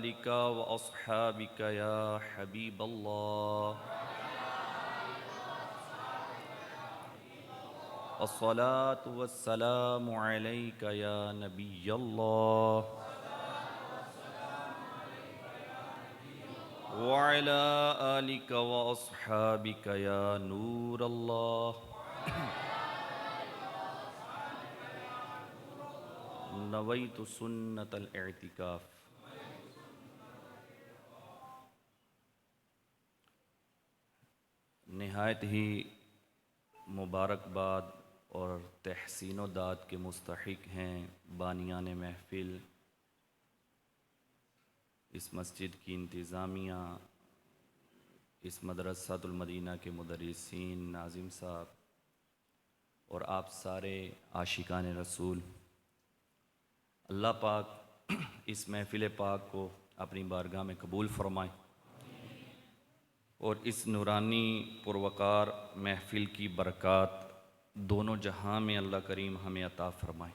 आलिका व अस्हाबिका या हबीबल्लाह। अस्सलातु वस्सलामु अलैका या नबियल्लाह व अला आलिका व अस्हाबिका या नूरल्लाह। नवैतु सुन्नतल इअ्तिकाफ। निहायत ही मुबारकबाद और तहसीन व दाद के मुस्तहिक हैं बानियान महफिल, इस मस्जिद की इंतज़ामिया, इस मदरसातुल मदीना के मुदर्रिसीन, नाज़िम साहब और आप सारे आशिकान रसूल। अल्लाह पाक इस महफिल पाक को अपनी बारगाह में कबूल फरमाए और इस नूरानी पुरवकार महफिल की बरक़ात दोनों जहां में अल्लाह करीम हमें अता फरमाए।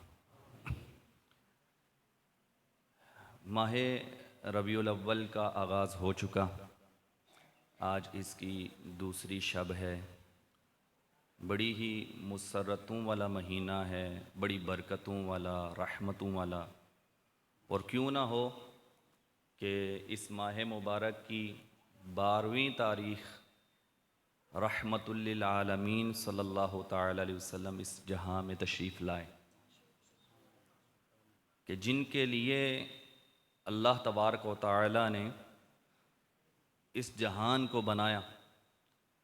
माह रबीउल अव्वल का आगाज़ हो चुका, आज इसकी दूसरी शब है। बड़ी ही मुसर्रतों वाला महीना है, बड़ी बरकतों वाला, रहमतों वाला। और क्यों ना हो कि इस माह मुबारक की 12वीं तारीख़ रहमतुल लिल आलमीन सल्लल्लाहु तआला अलैहि वसल्लम इस जहां में तशरीफ़ लाए, कि जिनके लिए अल्लाह तबारक व तआला ने इस जहान को बनाया,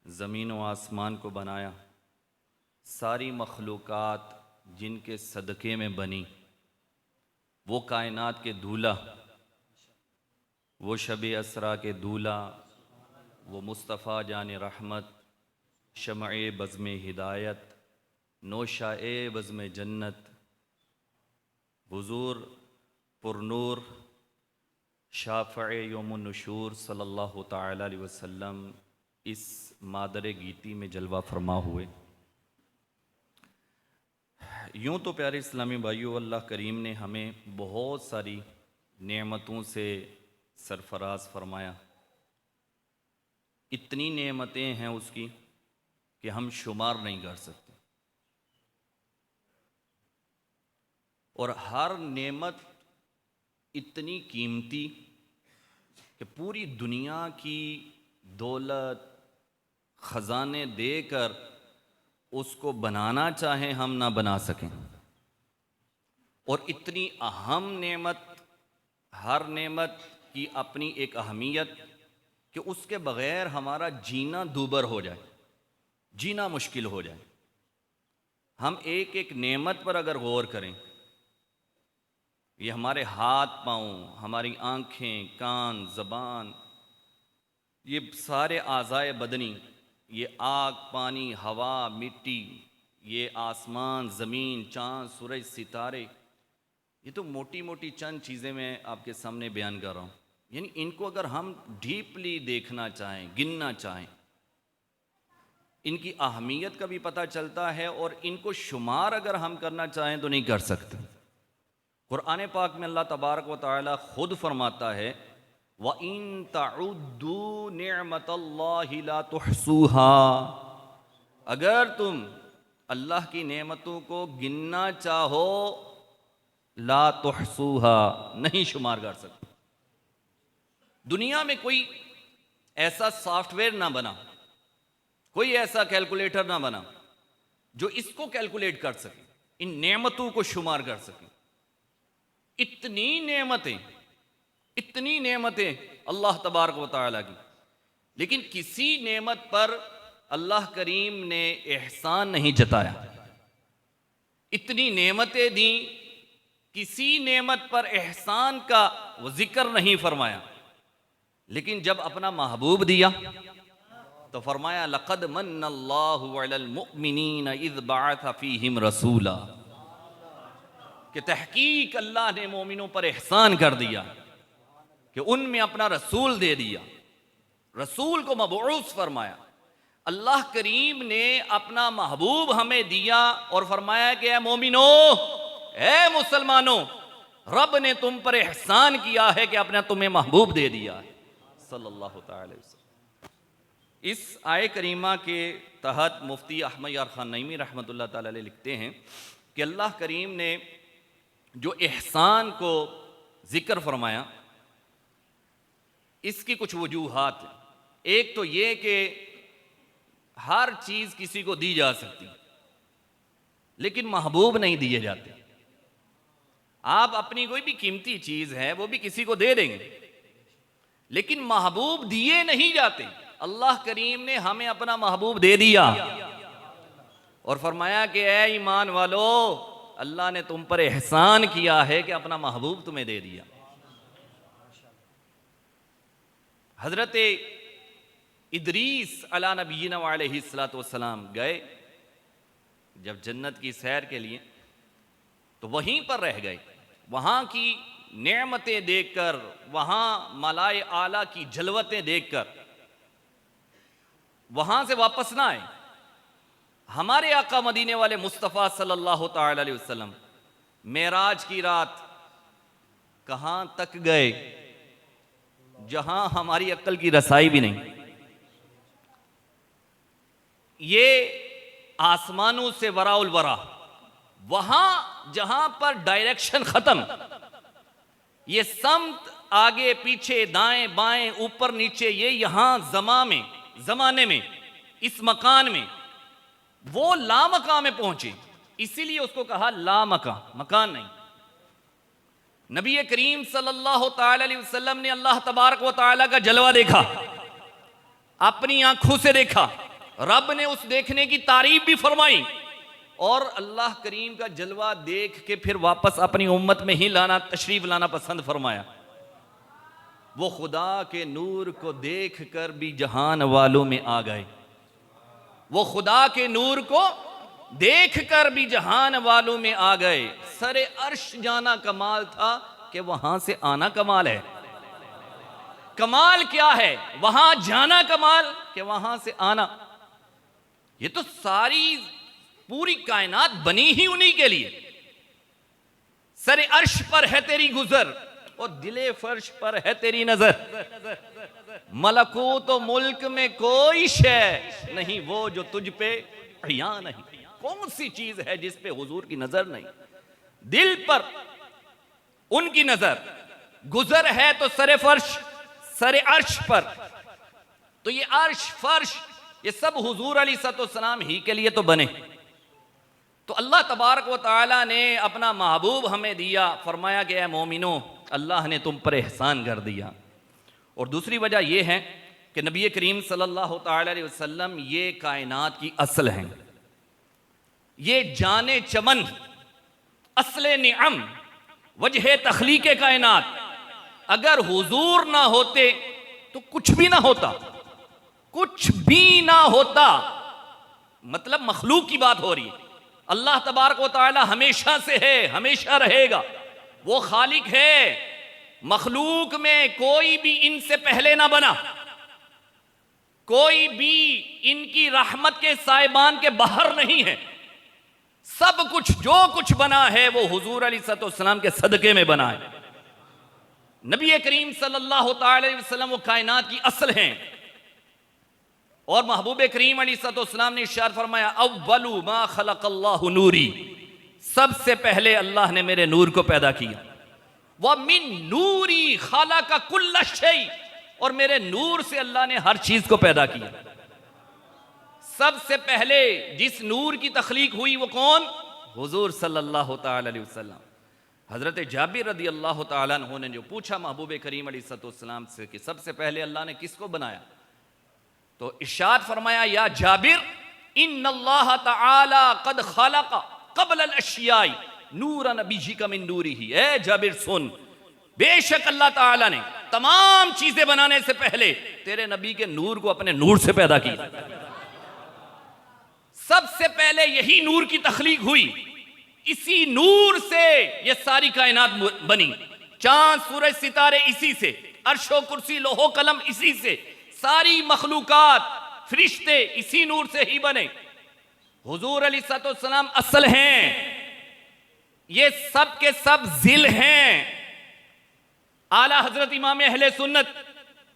ज़मीन व आसमान को बनाया, सारी मखलूक़ात जिनके सदक़े में बनी, वो कायनात के दूल्हा, वो शब असरा के दूल्हा, वो मुस्तफ़ा जान रहमत, शमए बज़्म हिदायत, नौशाए बज़्म जन्नत, हुज़ूर पुरनूर शाफ़ए यौमुन नुशूर सल्लल्लाहु तआला अलैहि वसल्लम इस मादर गीती में जलवा फरमा हुए। यूँ तो प्यारे इस्लामी भाइयों, अल्लाह करीम ने हमें बहुत सारी नेमतों से सरफराज फरमाया। इतनी नेमतें हैं उसकी कि हम शुमार नहीं कर सकते, और हर नेमत इतनी कीमती कि पूरी दुनिया की दौलत ख़जाने देकर उसको बनाना चाहें हम ना बना सकें। और इतनी अहम नेमत, हर नेमत की अपनी एक अहमियत कि उसके बग़ैर हमारा जीना दूभर हो जाए, जीना मुश्किल हो जाए। हम एक एक नेमत पर अगर गौर करें, ये हमारे हाथ पाँव, हमारी आँखें, कान, ज़बान, ये सारे आज़ाए बदनी, ये आग, पानी, हवा, मिट्टी, ये आसमान, ज़मीन, चाँद, सूरज, सितारे, ये तो मोटी मोटी चंद चीज़ें मैं आपके सामने बयान कर रहा हूँ। यानी इनको अगर हम डीपली देखना चाहें, गिनना चाहें, इनकी अहमियत का भी पता चलता है, और इनको शुमार अगर हम करना चाहें तो नहीं कर सकते। कुरान पाक में अल्लाह तबारक व तआला खुद फरमाता है, व इन तउद्दू निअमतल्लाहि ला तुहसूहा, अगर तुम अल्लाह की नेमतों को गिनना चाहो, ला तुहसूहा, नहीं शुमार कर सकते। दुनिया में कोई ऐसा सॉफ्टवेयर ना बना, कोई ऐसा कैलकुलेटर ना बना जो इसको कैलकुलेट कर सके, इन नेमतों को शुमार कर सके। इतनी नेमतें, इतनी नेमतें अल्लाह तबारक व तआला की, लेकिन किसी नेमत पर अल्लाह करीम ने एहसान नहीं जताया। इतनी नेमतें दी, किसी नेमत पर एहसान का वो जिक्र नहीं फरमाया, लेकिन जब अपना महबूब दिया तो फरमाया, लक़द मन्नल्लाहु अलल मुअमिनीन इज़ बअथ फ़ीहिम रसूला, कि तहकीक अल्लाह ने मोमिनों पर एहसान कर दिया कि उनमें अपना रसूल दे दिया, रसूल को मबऊस फरमाया। अल्लाह करीम ने अपना महबूब हमें दिया और फरमाया कि ए मोमिनो, ए मुसलमानों, रब ने तुम पर एहसान किया है कि अपना तुम्हें महबूब दे दिया है सल्लल्लाहु अलैहि वसल्लम। इस आय करीमा के तहत मुफ्ती अहमद यार खान नईमी रहमतुल्लाह ताला अलैह लिखते हैं कि अल्लाह करीम ने जो एहसान को जिक्र फरमाया, इसकी कुछ वजूहात हैं। एक तो ये कि हर चीज़ किसी को दी जा सकती, लेकिन महबूब नहीं दिए जाते। आप अपनी कोई भी कीमती चीज़ है वो भी किसी को दे देंगे, लेकिन महबूब दिए नहीं जाते। अल्लाह करीम ने हमें अपना महबूब दे दिया और फरमाया कि ऐ ईमान वालो, अल्लाह ने तुम पर एहसान किया है कि अपना महबूब तुम्हें दे दिया। हजरत इदरीस अला नबीना अलैहिस्सलातु वस्सलाम गए जब जन्नत की सैर के लिए, तो वहीं पर रह गए। वहाँ की नेमतें देखकर, वहाँ मलाए आला की जलवतें देखकर वहाँ से वापस ना आए। हमारे आका मदीने वाले मुस्तफ़ा सल्लल्लाहु ताला अलैहि वसल्लम मेराज की रात कहाँ तक गए जहाँ हमारी अक्ल की रसाई भी नहीं। ये आसमानों से वराउल वरा, वहां जहां पर डायरेक्शन खत्म, ये समत आगे पीछे दाएं बाएं ऊपर नीचे, ये यहां जमाने में इस मकान में वो लामका में पहुंचे, इसीलिए उसको कहा लामका, मकान नहीं। नबी करीम सल्लल्लाहु ताला अलैहि वसल्लम ने अल्लाह तबारक व ताला का जलवा देखा, अपनी आंखों से देखा। रब ने उस देखने की तारीफ भी फरमाई और अल्लाह करीम का जलवा देख के फिर वापस अपनी उम्मत में ही तशरीफ लाना पसंद फरमाया। वो खुदा के नूर को देख कर भी जहान वालों में आ गए। वो खुदा के नूर को देख कर भी जहान वालों में आ गए। सरे अर्श जाना कमाल था कि वहां से आना कमाल है। कमाल क्या है? वहां जाना कमाल कि वहां से आना। ये तो सारी पूरी कायनात बनी ही उन्हीं के लिए। सरे अर्श पर है तेरी गुजर और दिले फर्श पर है तेरी नजर। मलकूत तो मुल्क में कोई शय नहीं वो जो तुझ पे अहिया नहीं। कौन सी चीज है जिस पे हुजूर की नजर नहीं? दिल पर उनकी नजर, गुजर है तो सरे फर्श, सरे अर्श पर। तो ये अर्श फर्श ये सब हुजूर अलैहिस्सलाम ही के लिए तो बने। तो अल्लाह तबारक व तआला ने अपना महबूब हमें दिया, फरमाया कि ऐ मोमिनो, अल्लाह ने तुम पर एहसान कर दिया। और दूसरी वजह यह है कि नबी करीम सल्लल्लाहु तआला अलैहि वसल्लम ये कायनात की असल हैं, ये जाने चमन, असले निअम, वजह तखलीक कायनात। अगर हुजूर ना होते तो कुछ भी ना होता, कुछ भी ना होता। मतलब मखलूक की बात हो रही है। अल्लाह तबारक व तआला हमेशा से है, हमेशा रहेगा, वो खालिक है। मखलूक में कोई भी इनसे पहले ना बना, कोई भी इनकी रहमत के साइबान के बाहर नहीं है। सब कुछ जो कुछ बना है वो हुजूर अलैहिस्सलाम के सदके में बना है। नबी करीम सल्लल्लाहु अलैहि वसल्लम वो कायनात की असल हैं। और महबूब करीम अलैहिस्सलाम ने इरशाद फरमाया, अव्वलु मा खलक़ल्लाहु नूरी, सबसे पहले अल्लाह ने मेरे नूर को पैदा किया। व मिन नूरी खलक़ कुल्ल शै, और मेरे नूर से अल्लाह ने हर चीज को पैदा किया। सबसे पहले जिस नूर की तख्लीक हुई वो कौन? हुजूर सल्लल्लाहु ताला अलैहि वसल्लम। हजरत जाबिर रदी अल्लाह ताला अन्हु ने जो पूछा महबूब करीम अलैहिस्सलाम से कि सबसे पहले अल्लाह ने किसको बनाया, तो इरशाद फरमाया, या जाबिर इन्नल्लाह तआला क़द खलक़ क़ब्ल अल-अश्याई नूरा नबिय्यिका मिन नूरिही। ए जाबिर सुन, बेशक अल्लाह ताला ने तमाम चीजें बनाने से पहले तेरे नबी के नूर को अपने नूर से पैदा किया। सबसे पहले यही नूर की तख्लीक हुई, इसी नूर से ये सारी कायनात बनी। चांद सूरज सितारे इसी से, अर्शो कुर्सी लोहो कलम इसी से, सारी मखलूकात फरिश्ते इसी नूर से ही बने। हुजूर अलैहिस्सलाम असल हैं। ये सब के सब जिल हैं। आला हजरत इमाम अहले सुन्नत,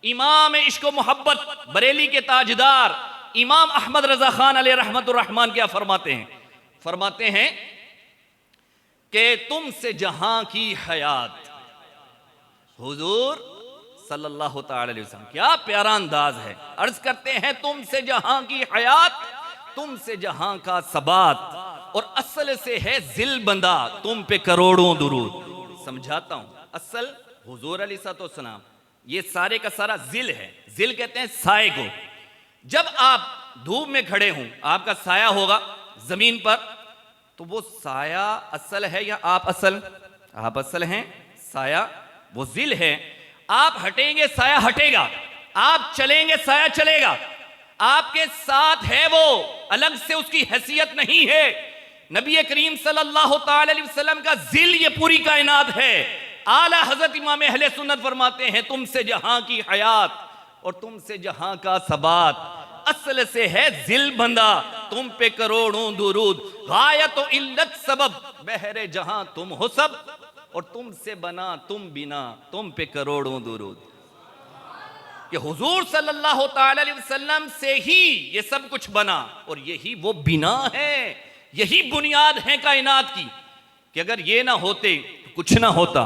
इमाम इश्क व मोहब्बत, बरेली के ताजदार इमाम अहमद रजा खान अलैहि रहमतुर रहमान क्या फरमाते हैं? फरमाते हैं कि तुमसे जहां की हयात, हुजूर सल्लल्लाहु ताला अलैहि वसल्लम, क्या प्यारा अंदाज है। अर्ज करते हैं तुमसे जहां की हयात, तुमसे जहां का सबात, और असल से है जिल बंदा, तुम पे करोड़ों दुरूद। समझाता हूं, असल हुजूर अलैहिस्सलाम, ये सारे का सारा जिल है। जिल कहते हैं साए को। जब आप धूप में खड़े हों, आपका साया होगा जमीन पर, तो वो साया असल है या आप असल? आप असल हैं, साया वो जिल है। आप हटेंगे साया हटेगा, आप चलेंगे साया चलेगा, आपके साथ है वो, अलग से उसकी हैसियत नहीं है। नबी करीम सल्लल्लाहु ताला अलैहि वसल्लम का जिल ये पूरी कायनात है। आला हजरत इमाम अहले सुन्नत फरमाते हैं तुमसे जहां की हयात और तुमसे जहां का सबात, असल से है जिल बंदा, तुम पे करोड़ों दुरूद। गायत व इल्लत सबब, बहरे जहां तुम हो सब, और तुमसे बना तुम बिना, तुम पे करोड़ों दुरूद। कि हुजूर सल्लल्लाहु ताला अलैहि वसल्लम से ही ये सब कुछ बना, और यही वो बिना है, यही बुनियाद है कायनात की, कि अगर ये ना होते तो कुछ ना होता।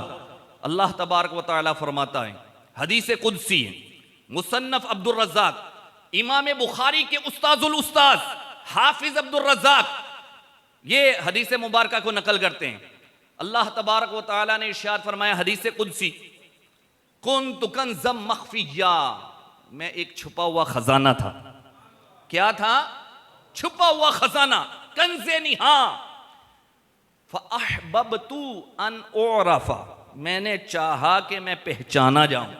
अल्लाह तबारक व तआला फरमाता है, हदीस कुदसी है, मुसन्नफ अब्दुल रज़्ज़ाक, इमाम बुखारी के उस्ताजुल उस्ताद हाफिज अब्दुल रज़्ज़ाक ये हदीस मुबारका को नकल करते हैं। अल्लाह तबारक व तआला ने इरशाद फरमाया हदीस कुदसी, कुन्तु कंज़म मख्फिया, मैं एक छुपा हुआ खजाना था। क्या था? छुपा हुआ खजाना, कंज़े निहा। फ़अहबब्तु अन उरफ़ा, मैंने चाहा कि मैं पहचाना जाऊं,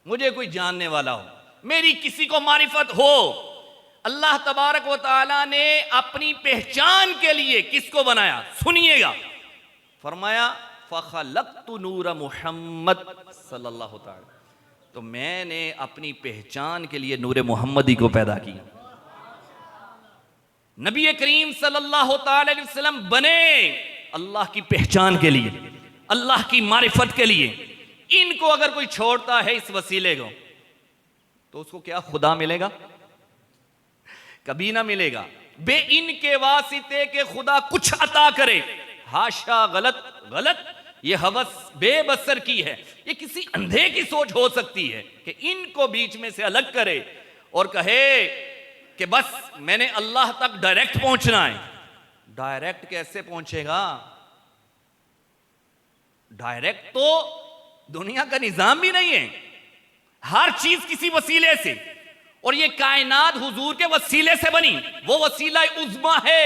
मुझे कोई जानने वाला हो, मेरी किसी को मारिफत हो। अल्लाह तबारक व तआला ने अपनी पहचान के लिए किसको बनाया? सुनिएगा, फरमाया फ़ख़लक़्तु नूर मुहम्मद सल्लल्लाहु ताला, तो मैंने अपनी पहचान के लिए नूर मुहम्मदी को पैदा किया। नबी करीम सल्लल्लाहु ताला अलैहि वसल्लम बने अल्लाह की पहचान के लिए, अल्लाह की मारिफत के लिए। इनको अगर कोई छोड़ता है इस वसीले को, तो उसको क्या खुदा मिलेगा? कभी ना मिलेगा। बे इनके वास्ते के खुदा कुछ अता करे, हाशा, गलत गलत, ये हवस बेबसर की है। ये किसी अंधे की सोच हो सकती है कि इनको बीच में से अलग करे और कहे कि बस मैंने अल्लाह तक डायरेक्ट पहुंचना है। डायरेक्ट कैसे पहुंचेगा? डायरेक्ट तो दुनिया का निजाम भी नहीं है, हर चीज किसी वसीले से, और ये कायनात हुजूर के वसीले से बनी। वो वसीला उज़्मा है,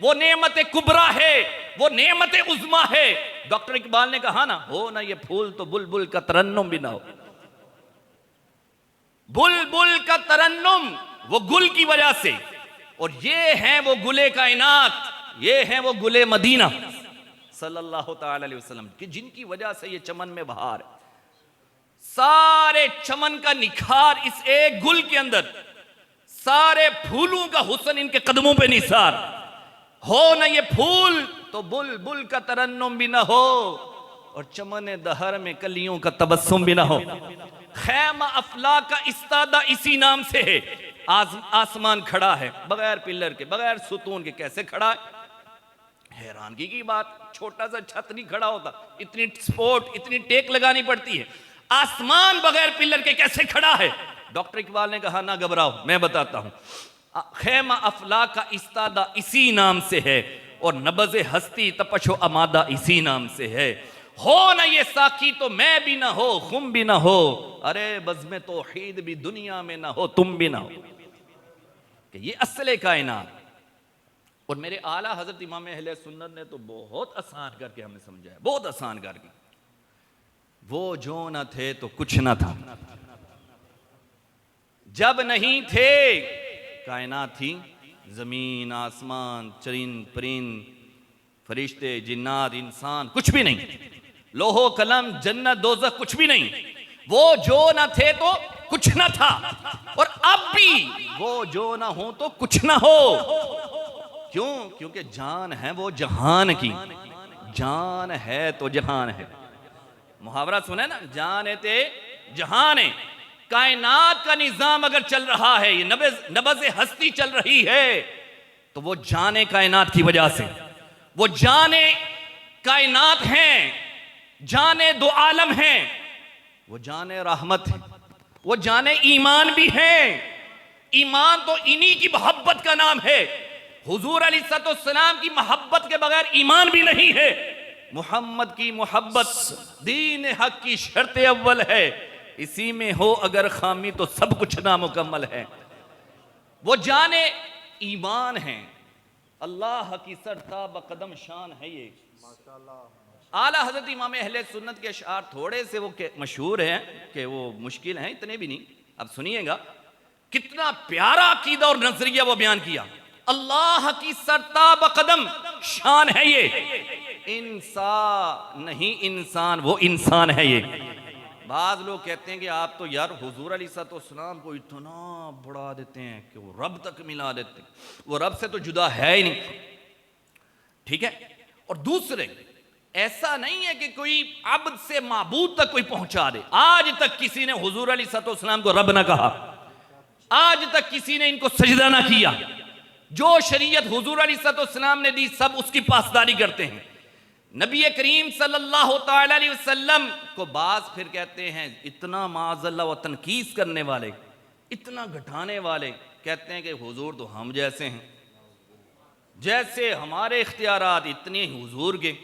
वो नेमत कुबरा है, वो नेमत उज़्मा है। डॉक्टर इकबाल ने कहा ना, हो ना ये फूल तो बुलबुल का तरन्नुम भी ना हो। बुलबुल का तरन्नुम वो गुल की वजह से, और ये है वो गुले कायनात, ये है वो गुले मदीना सल्लल्लाहु ताला अलैहि वसल्लम, कि जिनकी वजह से ये चमन में बहार है। सारे चमन का निखार इस एक गुल के अंदर, सारे फूलों का हुस्न इनके कदमों पे निसार। हो ना ये फूल तो बुलबुल का तरन्नुम भी ना हो, और चमन दहर में कलियों का तबस्सुम भी ना हो। खैमा अफला का इस्तादा इसी नाम से है। आसमान खड़ा है बगैर पिलर के, बगैर सुतून के, कैसे खड़ा है? हैरानगी की बात, छोटा सा छत नहीं खड़ा होता, इतनी सपोर्ट, इतनी टेक लगानी पड़ती है। आसमान बगैर पिलर के कैसे खड़ा है? डॉक्टर इकबाल ने कहा ना घबराओ, मैं बताता हूं। खैमा अफला का इस्तादा इसी नाम से है, और नबज़े हस्ती तपशो अमादा इसी नाम से है। हो ना ये साकी तो मैं भी ना हो, खुम भी ना हो, अरे बज़्म तौहीद भी दुनिया में ना हो, तुम भी ना हो। कि ये असले कायनात। और मेरे आला हजरत इमाम अहले सुन्नत ने तो बहुत आसान करके हमें समझाया, बहुत आसान करके। वो जो न थे तो कुछ न था, जब नहीं थे कायनात थी, जमीन आसमान चरिंद परिंद फरिश्ते जिन्नात इंसान कुछ भी नहीं, लोहो कलम जन्नत दोज़ख कुछ भी नहीं। वो जो न थे तो कुछ न था, और अब भी वो जो न हो तो कुछ न हो। क्यों? क्योंकि जान है वो जहान की, जान है तो जहान है। मुहावरा सुने ना, जान है ते जहान है। कायनात का निजाम अगर चल रहा है, ये नब्ज़ हस्ती चल रही है, तो वो जाने कायनात की वजह से, वो जाने कायनात हैं, जाने दो आलम हैं, वो जाने रहमत है, वो जाने ईमान भी है। ईमान तो इन्हीं की मोहब्बत का नाम है। हुजूर अलैहिस्सलाम की मोहब्बत के बगैर ईमान भी नहीं है। मोहम्मद की मोहब्बत दीन हक की शर्त अव्वल है। इसी में हो अगर खामी तो सब कुछ नामुकम्मल है। वो जाने ईमान है, अल्लाह की सरता बकदम शान है ये। आला हजरत इमाम अहले सुन्नत के अशआर थोड़े से वो मशहूर हैं कि वो मुश्किल हैं, इतने भी नहीं। अब सुनिएगा कितना प्यारा अकीदा और नजरिया वो बयान किया। अल्लाह की सरता बकदम शान है ये, इंसान नहीं इंसान, वो इंसान है ये। बाज लोग कहते हैं कि आप तो यार हुजूर अलैहिस्सलाम को इतना बढ़ा देते हैं कि वो रब तक मिला देते हैं, वो रब से तो जुदा है ही नहीं। ठीक है। और दूसरे, ऐसा नहीं है कि कोई अब्द से माबूद तक कोई पहुंचा दे। आज तक किसी ने हुजूर अलैहिस्सलाम को रब ना कहा, आज तक किसी ने इनको सजदा ना किया। जो शरीयत हुजूर अलैहिस्सलाम ने दी सब उसकी पासदारी करते हैं। नबी करीम सल्लल्लाहु तआला अलैहि वसल्लम को बाज फिर कहते हैं इतना माज़अल्लाह व तनकीस करने वाले, इतना घटाने वाले, कहते हैं कि हुजूर तो हम जैसे हैं, जैसे हमारे इख्तियारात इतने हुजूर के।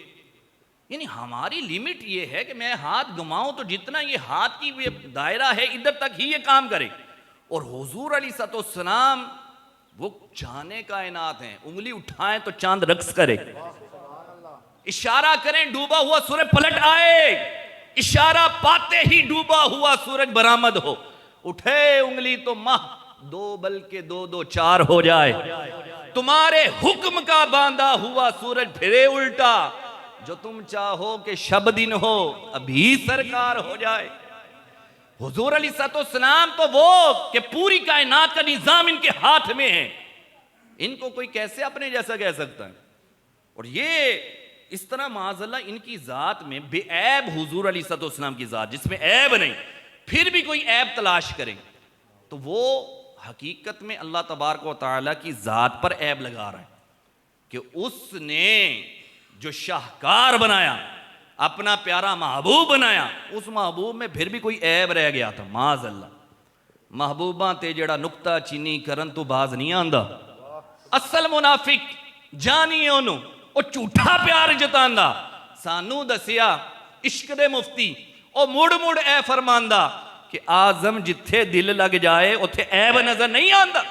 यानी हमारी लिमिट ये है कि मैं हाथ घुमाऊं तो जितना ये हाथ की दायरा है इधर तक ही ये काम करे। और हुजूर अलैहिस्सलाम वो जाने कायनात हैं, उंगली उठाएं तो चांद रक्स करे, इशारा करें डूबा हुआ सूरज पलट आए, इशारा पाते ही डूबा हुआ सूरज बरामद हो, उठे उंगली तो माह दो बल्कि दो दो चार हो जाए, तुम्हारे हुक्म का बांधा हुआ सूरज फिरे उल्टा, जो तुम चाहो कि शब दिन हो अभी सरकार हो जाए। हुजूर अलैहिस्सलाम तो वो कि पूरी कायनात का निजाम इनके हाथ में है, इनको कोई कैसे अपने जैसा कह सकता है। और ये इस तरह माज़अल्लाह इनकी ज़ात में बेऐब हुजूर अलैहिस्सलाम की ज़ात जिसमें ऐब नहीं, फिर भी कोई ऐब तलाश करें तो वो हकीकत में अल्लाह तबारक व तआला की ज़ात पर ऐब लगा रहा है कि उसने जो शाहकार बनाया, अपना प्यारा महबूब बनाया, उस महबूब में फिर भी कोई ऐब रह गया था। माज़अल्लाह महबूबा ते जेड़ा नुक्ता चीनी करन तो बाज नहीं आंदा। असल मुनाफिक जानिए ओनू, वो झूठा प्यार जतांदा। सानू दसिया इश्क दे मुफ्ती ओ मुड़ मुड़ ऐ फरमांदा कि आजम जिथे दिल लग जाए उथे ऐब नजर नहीं आंदा।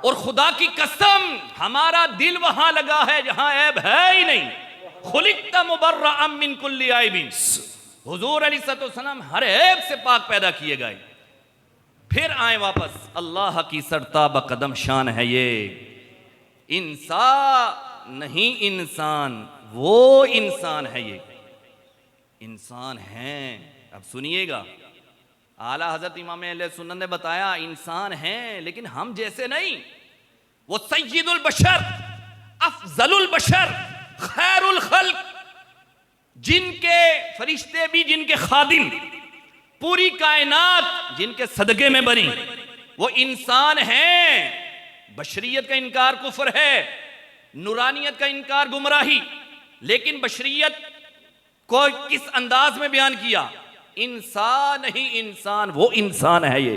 और खुदा की कसम हमारा दिल वहां लगा है जहां ऐब है ही नहीं। खुलिक़्ता मुबर्रअम मिन कुल्ली ऐबिन, हुजूर अलैहिस्सलाम हर ऐब से पाक पैदा किए गए। फिर आए वापस, अल्लाह की सरता बकदम शान है ये, इंसान नहीं इंसान, वो इंसान है ये, इंसान हैं। अब सुनिएगा, आला हजरत इमाम अहले सुन्नत ने बताया इंसान हैं लेकिन हम जैसे नहीं। वो सय्यदुल बशर, अफजलुल बशर, खैरुल खल्क, जिनके फरिश्ते भी जिनके खादिम, पूरी कायनात जिनके सदके में बनी, वो इंसान हैं। बशरियत का इनकार कुफर है, नूरानियत का इनकार गुमराही, लेकिन बशरियत को किस अंदाज में बयान किया, इंसान नहीं इंसान, वो इंसान है ये।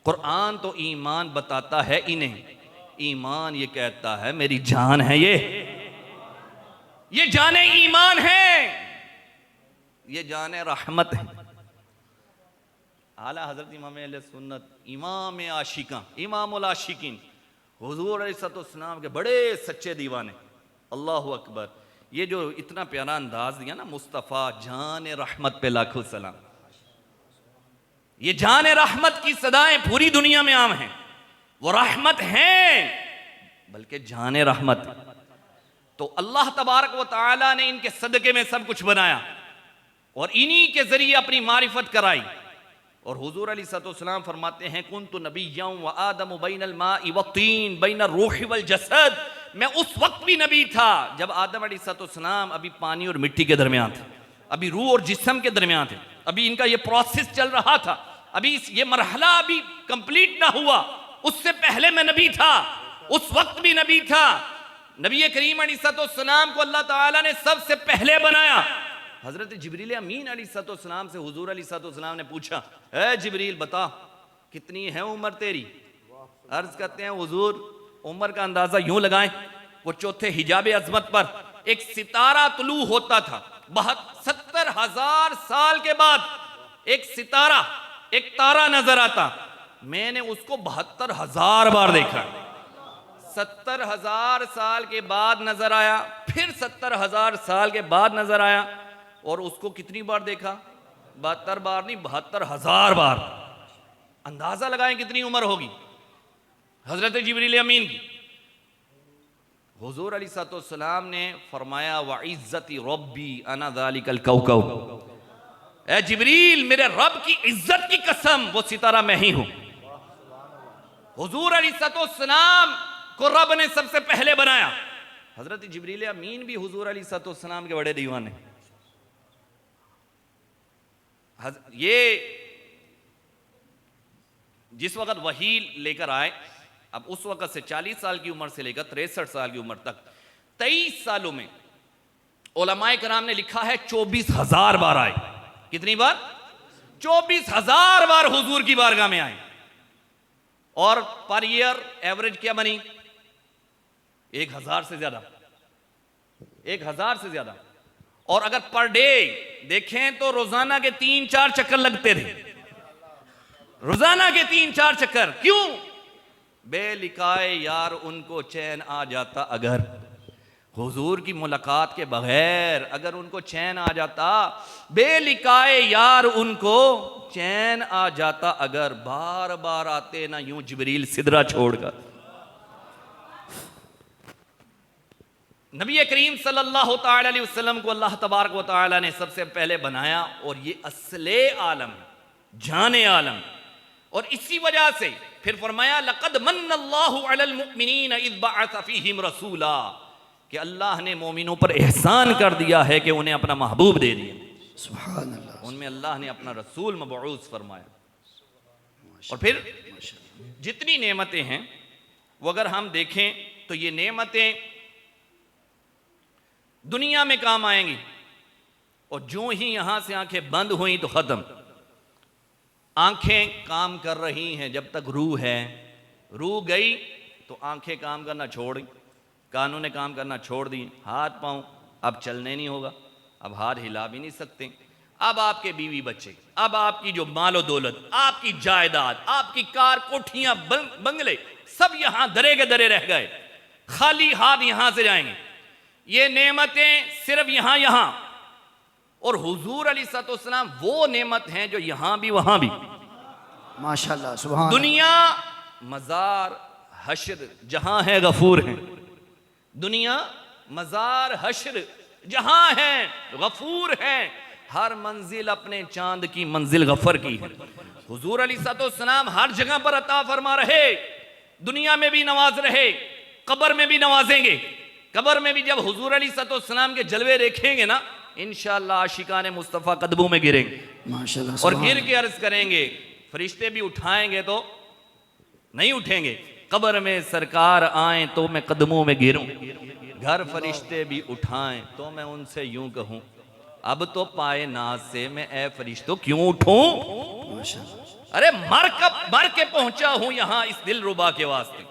कुरान तो ईमान बताता है इन्हें, ईमान ये कहता है मेरी जान है ये जाने ईमान है, ये जाने रहमत है। आला हजरत इमाम अहले सुन्नत, इमाम आशिका, इमामुल आशिकीन, हुजूर अलैहिस्सलाम के बड़े सच्चे दीवाने। अल्लाहु अकबर। ये जो इतना प्यारा अंदाज दिया ना, मुस्तफ़ा जान रहमत पे लाखों सलाम। ये जान रहमत की सदाएं पूरी दुनिया में आम हैं। वो रहमत हैं बल्कि जान रहमत। तो अल्लाह तबारक व तआला ने इनके सदके में सब कुछ बनाया और इन्हीं के जरिए अपनी मारिफत कराई। और हुजूर अलैहिस्सलाम फरमाते हैं कुन्तु नबिय्यन व आदम बैनल माइ व तीन बैन रूहि वल जसद, मैं उस वक्त भी नबी था जब आदम अलैहिस्सलाम अभी पानी और मिट्टी के दरमियान थे, अभी रूह और जिस्म के दरमियान थे, अभी इनका ये प्रोसेस चल रहा था, अभी ये मरहला अभी कंप्लीट ना हुआ। उससे पहले मैं नबी था, उस वक्त भी नबी था। नबी करीम अलैहिस्सलाम को अल्लाह ताला ने सबसे पहले बनाया। हजरत जिब्रील अमीन अलैहिस्सलाम से हुजूर अलैहिस्सलाम ने पूछा, ए जिब्रील बता कितनी है उम्र तेरी? अर्ज करते हैं हुजूर उम्र का अंदाजा यूं लगाएं, वो चौथे हिजाब अजमत पर एक सितारा तुलू होता था। 70,000 साल के बाद एक सितारा, एक तारा नजर आता। मैंने उसको 72,000 बार देखा। 70,000 साल के बाद नजर आया, फिर 70,000 साल के बाद नजर आया, और उसको कितनी बार देखा? 72 बार नहीं, 72,000 बार। अंदाजा लगाएं कितनी उम्र होगी हजरत जिब्रील अमीन की। हुजूर अलैहिस्सलाम ने फरमाया, व इज्जती रब्बी अना ज़ालिकल कौकब, ए जिब्रील मेरे रब की इज्जत की कसम वो सितारा मैं ही हूं। हुजूर अलैहिस्सलाम को रब ने सबसे पहले बनाया। हजरत जिब्रील अमीन भी हुजूर अलैहिस्सलाम के बड़े दीवाने। ये जिस वक्त वही लेकर आए, अब उस वक्त से 40 साल की उम्र से लेकर 63 साल की उम्र तक 23 सालों में उलमाए कराम ने लिखा है 24,000 बार आए। कितनी बार? 24,000 बार हुजूर की बारगाह में आए। और पर ईयर एवरेज क्या बनी? 1,000 से ज्यादा, 1,000 से ज्यादा। और अगर पर डे देखें तो रोजाना के 3-4 चक्कर लगते थे, रोजाना के 3-4 चक्कर। क्यों? बेलिकाए यार उनको चैन आ जाता अगर हुजूर की मुलाकात के बगैर, अगर उनको चैन आ जाता, बेलिकाए यार उनको चैन आ जाता अगर, बार बार आते ना यूं जिब्रील सिदरा छोड़कर। नबी करीम सल्लल्लाहु तआला अलैहि वसल्लम को अल्लाह तबारक व तआला ने सबसे पहले बनाया, और ये असले आलम, जाने आलम। और इसी वजह से फिर फरमाया, लक़द मन्नल्लाहु अलल मुमिनीन इज़ बअस फ़ीहिम रसूला, कि अल्लाह ने मोमिनों पर एहसान कर दिया है कि उन्हें अपना महबूब दे दिया। सुभान अल्लाह। उनमें अल्लाह ने अपना रसूल मबऊस फरमाया। और फिर जितनी नेमतें हैं वो अगर हम देखें तो ये नेमतें दुनिया में काम आएंगी, और जो ही यहां से आंखें बंद हुई तो खत्म। आंखें काम कर रही हैं जब तक रूह है, रूह गई तो आंखें काम करना छोड़, कानों ने काम करना छोड़ दी, हाथ पांव अब चलने नहीं होगा, अब हाथ हिला भी नहीं सकते। अब आपके बीवी बच्चे, अब आपकी जो मालो दौलत, आपकी जायदाद, आपकी कार, कोठियां, बंगले सब यहां दरे के दरे रह गए, खाली हाथ यहां से जाएंगे। ये नेमतें सिर्फ यहां। और हुजूर अलैहिस्सलाम वो नेमत हैं जो यहां भी वहां भी। माशाल्लाह, सुभान। दुनिया मजार हश्र जहां है गफूर है, दुनिया मजार हश्र जहां है गफूर है। हर मंजिल अपने चांद की मंजिल गफर की है। हुजूर अलैहिस्सलाम हर जगह पर अता फरमा रहे, दुनिया में भी नवाज रहे, कब्र में भी नवाजेंगे। कब्र में भी जब हुजूर अलैहिस्सलाम के जलवे देखेंगे ना, इंशाअल्लाह आशिकाने मुस्तफ़ा कदमों में गिरेंगे माशाअल्लाह, और गिर के अर्ज करेंगे, फरिश्ते भी उठाएंगे तो नहीं उठेंगे, कब्र में सरकार आए तो मैं कदमों में गिरूं, घर फरिश्ते भी उठाएं तो मैं उनसे यूं कहूं, अब तो पाए नाज से मैं ए फरिश्तों क्यों उठूं। अरे मर के पहुंचा हूं यहां इस दिल रुबा के वास्ते।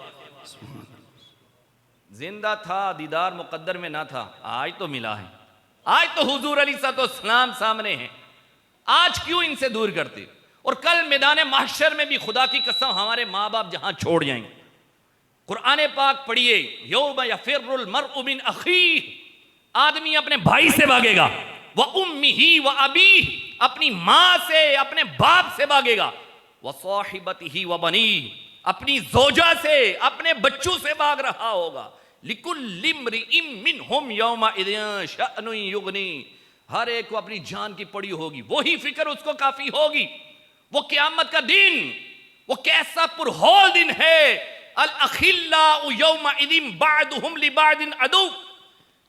जिंदा था, दीदार मुकद्दर में ना था, आज तो मिला है, आज तो हुजूर अलैहिस्सलाम सामने हैं, आज क्यों इनसे दूर करते। और कल मैदान महशर में भी खुदा की कसम हमारे माँ बाप जहां छोड़ जाएंगे, कुरान पाक पढ़िए, यौम यफिरुल मर्उ मिन अखीह, आदमी अपने भाई से भागेगा, व उम्मिही व अबीह, अपनी माँ से अपने बाप से भागेगा, व साहिबतिही व बनीह, अपनी जोजा से अपने बच्चों से भाग रहा होगा। लिकुल्लि इम्रिइम मिनहुम यौमा इज़िन शअनुन युगनी, हर एक को अपनी जान की पड़ी होगी, वही फिक्र उसको काफी होगी। वो क़यामत का दिन, वो कैसा पुरहौल दिन है, अल अखिल्लाउ यौमइदिन बअदुहुम लिबादिन अदु,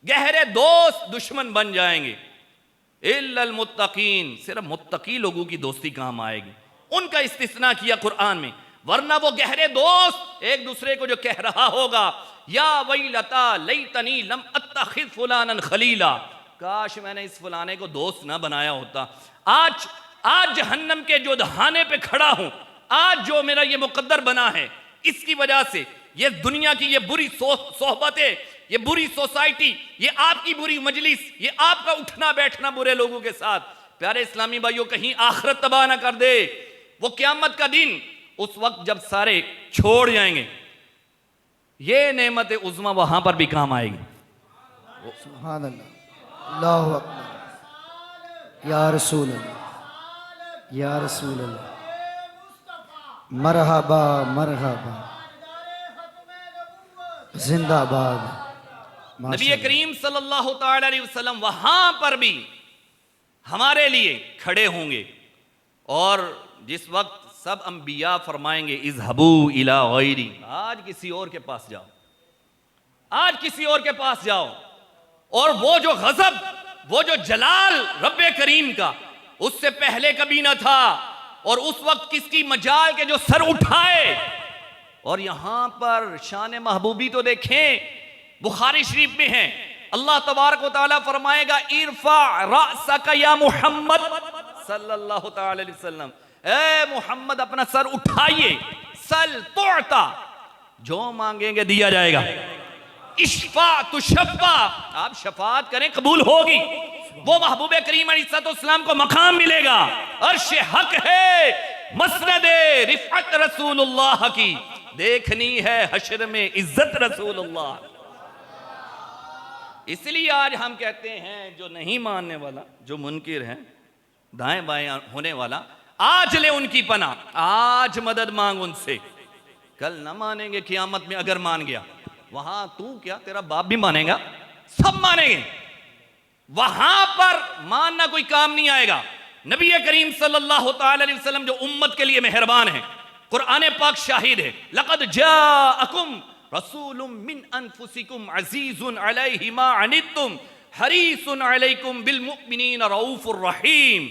गहरे दोस्त दुश्मन बन जाएंगे। इल्लल मुत्तकीन, सिर्फ मुत्तकी लोगों की दोस्ती काम आएगी, उनका इस्तिस्ना किया कुरान में, वरना वो गहरे दोस्त एक दूसरे को जो कह रहा होगा या वैलता लैतनी लम अत्तखिज़ फुलानन खलीला, काश मैंने इस फलाने को दोस्त ना बनाया होता। आज जहन्नम के जो दहाने पे खड़ा हूं, आज जो मेरा ये मुकद्दर बना है, इसकी वजह से ये दुनिया की ये बुरी सोहबतें, ये बुरी सोसाइटी, ये आपकी बुरी मजलिस, ये आपका उठना बैठना बुरे लोगों के साथ, प्यारे इस्लामी भाइयों, कहीं आखिरत तबाह ना कर दे। वो क़यामत का दिन, उस वक्त जब सारे छोड़ जाएंगे, ये नेमत उज़्मा वहां पर भी काम आएगी। सुभान अल्लाह, अल्लाहु अकबर, या रसूल अल्लाह, या रसूल अल्लाह, मरहबा मरहबा, जिंदाबाद। नबी करीम सल्लल्लाहु तआला अलैहि वसल्लम वहां पर भी हमारे लिए खड़े होंगे, और जिस वक्त सब अंबिया फरमाएंगे इज़हबू इला गैरी, आज किसी और के पास जाओ, आज किसी और के पास जाओ, और वो जो गजब, वो जो जलाल रब्बे करीम का उससे पहले कभी ना था, और उस वक्त किसकी मजाल के जो सर उठाए। और यहां पर शान महबूबी तो देखें, बुखारी शरीफ में है, अल्लाह तबारक व तआला फरमाएगा इरफा रअसक या मुहम्मद सल्लल्लाहु तआला अलैहि वसल्लम, ए मुहम्मद अपना सर उठाइए, सल तुअता, जो मांगेंगे दिया जाएगा, इश्फा तुशफ़ा, आप शफात करें कबूल होगी, वो महबूब करीम अलैहिस्सलाम को मकाम मिलेगा, अर्श हक है, मसनद रिफ़अत रसूलुल्लाह की देखनी है हश्र में इज्जत रसूलुल्लाह। इसलिए आज हम कहते हैं जो नहीं मानने वाला, जो मुनकिर है, दाएं बाएं होने वाला, आज ले उनकी पनाह, आज मदद मांग उनसे, कल ना मानेंगे क़यामत में। अगर मान गया, वहां तू क्या तेरा बाप भी मानेगा, सब मानेंगे, वहां पर मानना कोई काम नहीं आएगा। नबी करीम सल्लल्लाहु तआला अलैहि वसल्लम जो उम्मत के लिए मेहरबान है, कुरान पाक शाहिद है, लक़द जाअकुम रसूलुम मिन अनफुसिकुम अज़ीज़ुन अलैहि मा अनित्तुम हरीसुन अलैकुम बिल मुमिनीन रऊफ़ुर रहीम।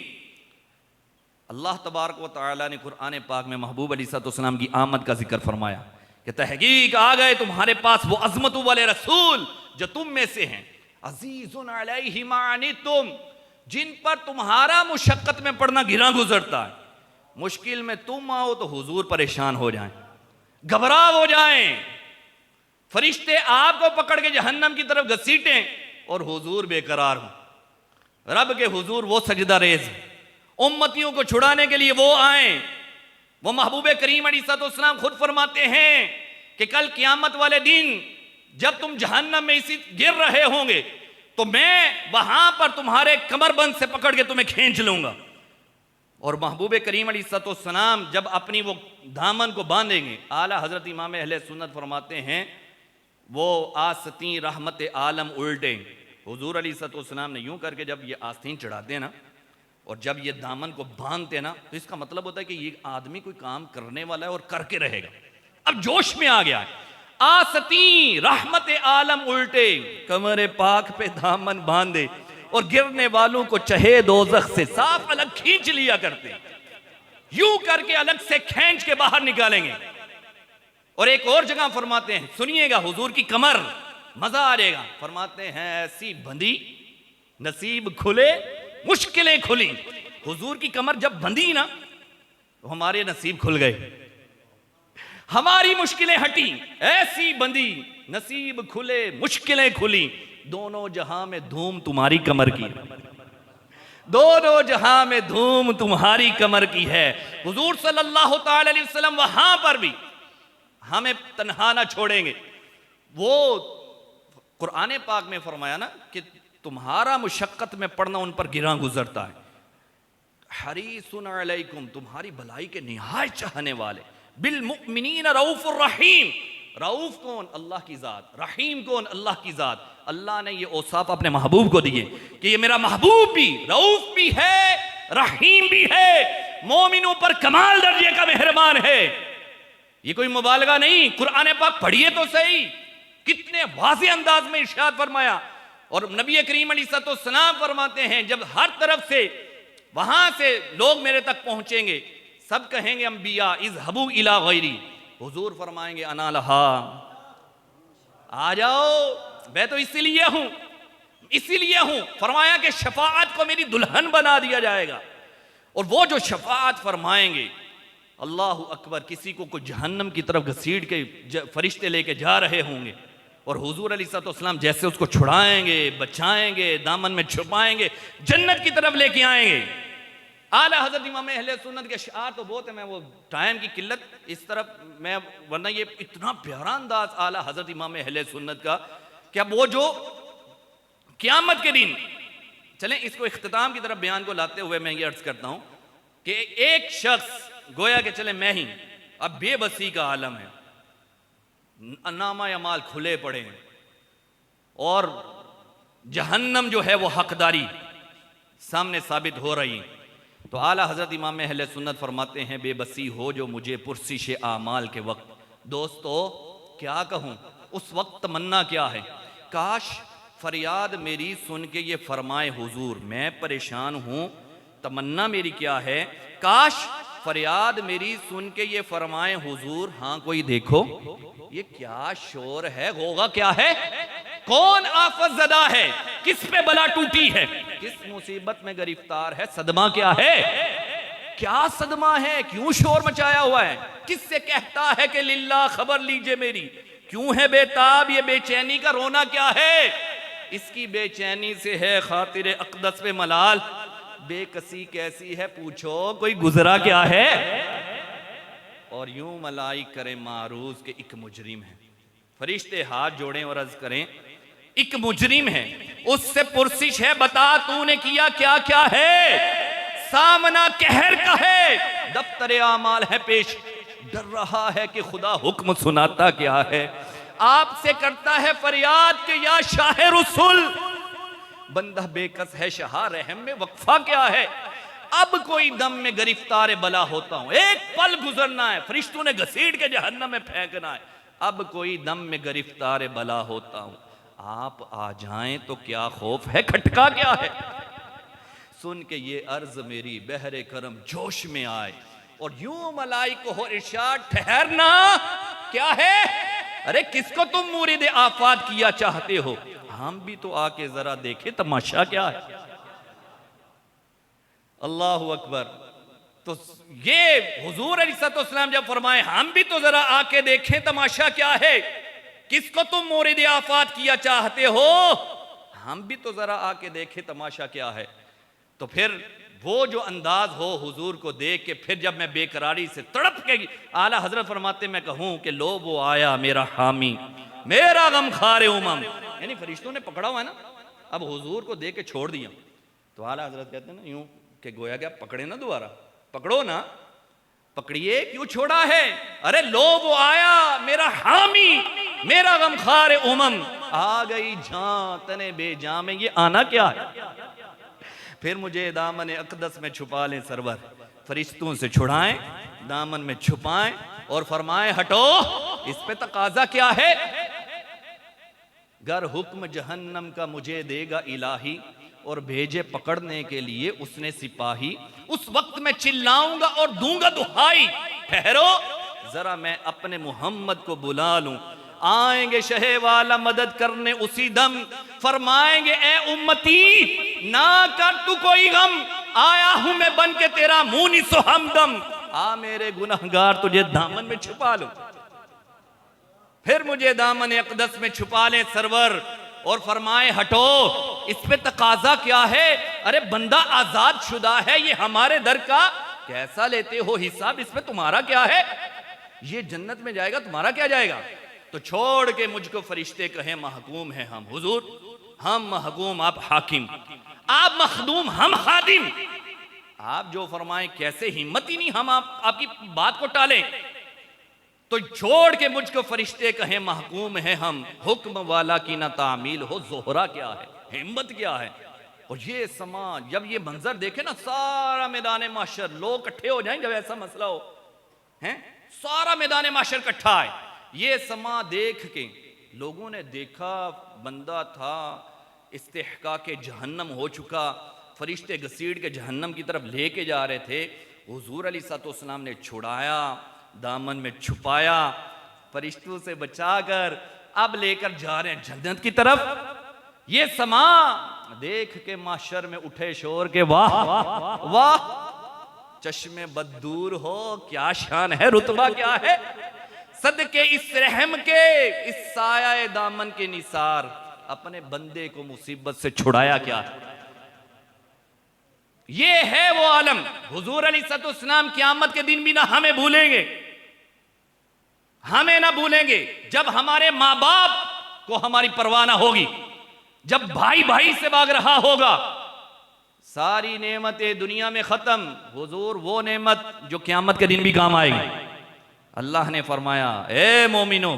अल्लाह तबारक व तआला ने कुरान पाक में महबूब अलैहिस्सलाम की आमद का जिक्र फरमाया कि तहकीक आ गए तुम्हारे पास वो अज़मतों वाले रसूल जो तुम में से हैं, अज़ीज़ुन अलैहि मा अनित्तुम, जिन पर तुम्हारा मुशक्कत में पड़ना गिरा गुजरता है, मुश्किल में तुम आओ तो हुजूर परेशान हो जाएं, घबरा हो जाएं, फरिश्ते आपको पकड़ के जहन्नम की तरफ घसीटें और हुजूर बेकरार हो। रब के हुजूर वो सजदा रेज, उम्मतियों को छुड़ाने के लिए वो आए। वो महबूब करीम अलैहिस्सलाम खुद फरमाते हैं कि कल क़यामत वाले दिन जब तुम जहन्नम में इसी गिर रहे होंगे, तो मैं वहां पर तुम्हारे कमरबंद से पकड़ के तुम्हें खींच लूंगा। और महबूब करीम अलैहिस्सलाम जब अपनी वो दामन को बांधेंगे, आला हजरत इमाम अहले सुन्नत फरमाते हैं, वो आस्तीन रहमत आलम उल्टे, हुजूर अलैहिस्सलाम ने यूं करके जब ये आस्तीन चढ़ाते ना, और जब ये दामन को बांधते ना, तो इसका मतलब होता है कि ये आदमी कोई काम करने वाला है और करके रहेगा, अब जोश में आ गया है। आस्तीन रहमत आलम उल्टे, कमरे पाक पे दामन बांधे और गिरने वालों को चहे दोज़ख से साफ अलग खींच लिया करते, यूं करके अलग से खींच के बाहर निकालेंगे। और एक और जगह फरमाते हैं, सुनिएगा, हुजूर की कमर मजा आ जाएगा, फरमाते हैं ऐसी बंधी नसीब खुले मुश्किलें खुली। हुजूर की कमर जब बंधी ना, तो हमारे नसीब खुल गए, हमारी मुश्किलें हटी, ऐसी बंधी नसीब खुले मुश्किलें खुली, दोनों जहां में धूम तुम्हारी कमर की, दोनों जहां में धूम तुम्हारी कमर की है। हुजूर सल्लल्लाहु तआला अलैहि वसल्लम वहां पर भी हमें तन्हा ना छोड़ेंगे। वो कुरान पाक में फरमाया ना कि तुम्हारा मुशक्कत में पड़ना उन पर गिरा गुजरता है, हरीसुन अलैकुम, तुम्हारी भलाई के निहायत चाहने वाले, बिल मुमिनीन रऊफुर रहीम, रऊफ कौन? अल्लाह की ज़ात, रहीम कौन? अल्लाह की ज़ात। अल्लाह ने ये औसाफ अपने महबूब को दिए कि ये मेरा महबूब भी रऊफ भी है, रहीम भी है, मोमिनों पर कमाल दर्जे का मेहरबान है। ये कोई मुबालगा नहीं, कुरान पाक पढ़िए तो सही, कितने वाज़ेह अंदाज में इरशाद फरमाया। और नबी करीम अलैहिस्सलाम फरमाते हैं जब हर तरफ से वहां से लोग मेरे तक पहुंचेंगे, सब कहेंगे अंबिया इज़हबू इला गैरी, हुजूर फरमाएंगे अना लहा, आ जाओ, मैं तो इसीलिए हूं। फरमाया कि शफाअत को मेरी दुल्हन बना दिया जाएगा। और वो जो शफाअत फरमाएंगे, अल्लाह अकबर, किसी को कुछ जहन्नम की तरफ घसीट के फरिश्ते लेके जा रहे होंगे और हुजूर अलैहिस्सलाम जैसे उसको छुड़ाएंगे, बचाएंगे, दामन में छुपाएंगे, जन्नत की तरफ लेके आएंगे। आला हज़रत इमाम अहले सुन्नत के शार तो बहुत है, मैं वो टाइम की किल्लत इस तरफ मैं, वरना ये इतना प्यारा अंदाज आला हज़रत इमाम अहले सुन्नत का, क्या वो जो क़यामत के दिन, चलें इसको इख्तिताम की तरफ बयान को लाते हुए मैं ये अर्ज करता हूँ कि एक शख्स गोया कि चले मैं ही, अब बेबसी का आलम है, नामा या माल खुले पड़े हैं और जहन्नम जो है वो हकदारी सामने साबित हो रही। तो आला हज़रत इमाम अहले सुन्नत फरमाते हैं बेबसी हो जो मुझे पुरसिश आमाल के वक्त। दोस्तों क्या कहूँ, उस वक्त तमन्ना क्या है, काश फरियाद मेरी सुन के ये फरमाए हुजूर मैं परेशान हूँ। तमन्ना मेरी क्या है, काश फरियाद मेरी सुन के ये फरमाए हुजूर हाँ कोई देखो ये क्या शोर है, गोगा क्या है, कौन आफत ज़दा है, किस पे बला टूटी है, किस मुसीबत में गिरफ्तार है, सदमा क्या है, क्या सदमा है, क्यों शोर मचाया हुआ है, किससे कहता है कि लिल्लाह खबर लीजिए मेरी, क्यों है बेताब ये बेचैनी का रोना क्या है, इसकी बेचैनी से है खातिर अक़दस पे मलाल, बेकसी कैसी है पूछो कोई गुजरा क्या है। और यूं मलाई करे मारूज के एक मुजरिम है, फरिश्ते हाथ जोड़ें और अर्ज करें एक मुजरिम है, उससे पुरसिश है बता तूने किया क्या क्या है, सामना कहर का है, दफ्तर आमाल है पेश, डर रहा है कि खुदा हुक्म सुनाता क्या है, आपसे करता है फरियाद के या शाह रसूल, बंदा बेकस है शाह रहम में वक्फा क्या है, अब कोई दम में गिरफ्तार बला होता हूं, एक पल गुजरना है, फरिश्तों ने घसीट के जहन्नम में फेंकना है, अब कोई दम में गिरफ्तार बला होता हूं, आप आ जाएं तो क्या खौफ है, खटका क्या है। सुन के ये अर्ज मेरी बहरे करम जोश में आए और यूं मलाई को हो इरशाद ठहरना क्या है, अरे किसको तुम मुरीद आफात किया चाहते हो, हम भी तो आके जरा देखे तमाशा क्या है। अल्लाह अकबर। तो ये हुजूर अलैहिस्सलाम जब फरमाए हम भी तो जरा आके देखें तमाशा क्या है, किसको तुम मुरीद आफात किया चाहते हो, हम भी तो जरा आके देखें तमाशा क्या है। तो फिर वो जो अंदाज हो हुजूर को देख के, फिर जब मैं बेकरारी से तड़प के आला हजरत फरमाते मैं कहूँ कि लो वो आया मेरा हामी मेरा गम खारे उमम, यानी फरिश्तों ने पकड़ा हुआ है ना, अब हुजूर को देख के छोड़ दिया। तो आला हजरत कहते हैं ना यूं कि गोया क्या पकड़े ना, दोबारा पकड़ो ना, पकड़िए क्यों छोड़ा है, अरे लो वो आया मेरा हामी मेरा गम खारे उमम, आ गई जां तने बेजां में, ये आना क्या है। फिर मुझे दामन अक़दस में छुपा लें सरवर, फरिश्तों से छुड़ाएं, दामन में छुपाएं और फरमाएं हटो, इस पे तकाजा क्या है, गर हुक्म जहन्नम का मुझे देगा इलाही और भेजे पकड़ने के लिए उसने सिपाही, उस वक्त मैं चिल्लाऊंगा और दूंगा दुहाई, ठहरो जरा मैं अपने मोहम्मद को बुला लूं, आएंगे शहे वाला मदद करने उसी दम, फरमाएंगे ए उम्मती ना कर तू कोई गम, आया हूं मैं बन के तेरा मुनीसो हमदम, आ मेरे गुनहगार तुझे दामन में छुपा लूं। फिर मुझे दामन अक़दस में छुपा ले सरवर और फरमाए हटो, इस पे तकाजा क्या है, अरे बंदा आजाद शुदा है, ये हमारे दर का कैसा लेते हो हिसाब, इस पे तुम्हारा क्या है, ये जन्नत में जाएगा तुम्हारा क्या जाएगा। तो छोड़ के मुझको फरिश्ते कहे महकूम है हम, हुजूर हम महकूम आप हाकिम, आप मखदूम हम खादिम, आप जो फरमाएं कैसे हिम्मत ही नहीं हम आपकी बात को टालें। तो छोड़ के मुझको फरिश्ते कहे महकूम है हम, हुक्म वाला की ना तामील हो, जोहरा क्या है, हिम्मत क्या है। और ये समाज जब ये मंजर देखे ना, सारा मैदान माशर लोग इकट्ठे हो जाएं, जब ऐसा मसला हो हैं, सारा मैदान माशर इकट्ठा है। ये समा देख के लोगों ने देखा, बंदा था इस्तेहका के जहन्नम हो चुका, फरिश्ते घसीट के जहन्नम की तरफ लेके जा रहे थे। हुजूर अलैहिस्सलाम ने छुड़ाया, दामन में छुपाया, फरिश्तों से बचाकर अब लेकर जा रहे हैं जन्नत की तरफ। ये समा देख के माशर में उठे शोर के वाह वाह वाह, चश्मे बददूर हो, क्या शान है, रुतबा क्या है, सदके इस रहम के, इस साया दामन के निसार, अपने बंदे को मुसीबत से छुड़ाया क्या है। ये है वो आलम। हुजूर अलैहिस्सलाम क़यामत के दिन भी ना हमें भूलेंगे, हमें ना भूलेंगे। जब हमारे माँ बाप को हमारी परवाह ना होगी, जब भाई भाई से भाग रहा होगा, सारी नेमतें दुनिया में खत्म, हुजूर वो नेमत जो क़यामत के दिन भी काम आएगी। अल्लाह ने फरमाया, ए मोमिनो,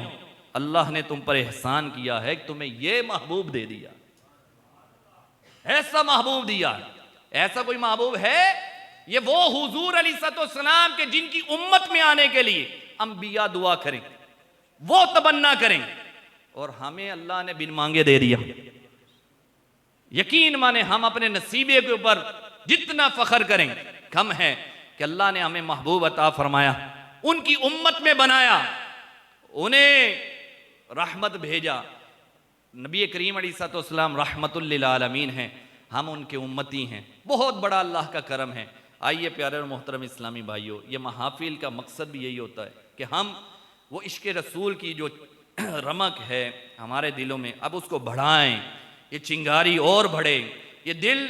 अल्लाह ने तुम पर एहसान किया है कि तुम्हें ये महबूब दे दिया, ऐसा महबूब दिया। ऐसा कोई महबूब है? ये वो हुजूर अलैहिस्सलाम के जिनकी उम्मत में आने के लिए अंबिया दुआ करें, वो तमन्ना करें, और हमें अल्लाह ने बिन मांगे दे दिया। यकीन माने हम अपने नसीबे के ऊपर जितना फख्र करें कम है कि अल्लाह ने हमें महबूब अता फरमाया, उनकी उम्मत में बनाया, उन्हें रहमत भेजा। नबी करीम अलैहिस्सलाम रहमतुल लिल आलमीन हैं, हम उनके उम्मती हैं। बहुत बड़ा अल्लाह का करम है। आइए प्यारे और मोहतरम इस्लामी भाइयों, ये महाफिल का मकसद भी यही होता है कि हम वो इश्क़ रसूल की जो रमक है हमारे दिलों में, अब उसको बढ़ाएं, ये चिंगारी और बढ़े, ये दिल